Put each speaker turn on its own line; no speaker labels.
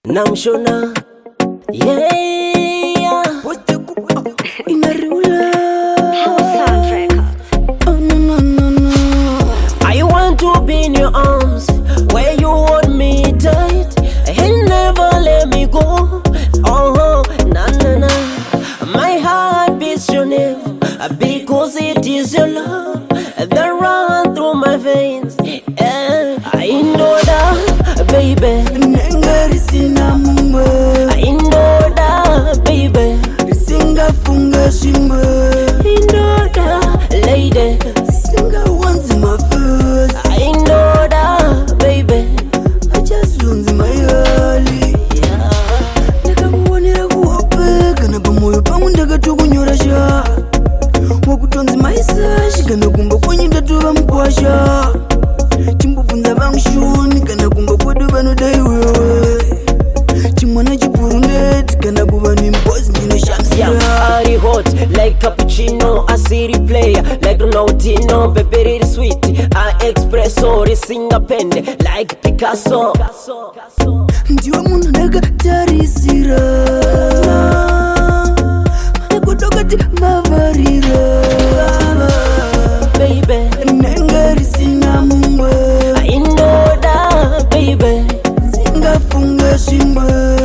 namshona yeah inarula. Oh no no no no, I want to be in your arms where you hold me tight and never let me go. Oh na na na, my heart beats your name because it is your love that run through my veins. I know that baby, nengarisina mumwe. I know that baby, singa funga shimwe. I know that lady, singa once my first. I know that baby, I just lose my early. Nakamuonera kuope kana pamoyo pangu ndakatukunyorasha wakutonzi maisashi kana kumba kwenye ndatuva mkwasha chimbobvunza vamushoni kana kumba kwedu vanodai wewe chimwana chipuruneti kana kuva nembozi ndinoshamsira. Ari hot like cappuccino, a city player like Ronaldinho, pepperiri sweet, a espresso risinga pende like Picasso. Ndiwe munhu ndakatarisira nekudokati mavarira baby, nengarisina mumwe. I know that baby, singafunga shimwe.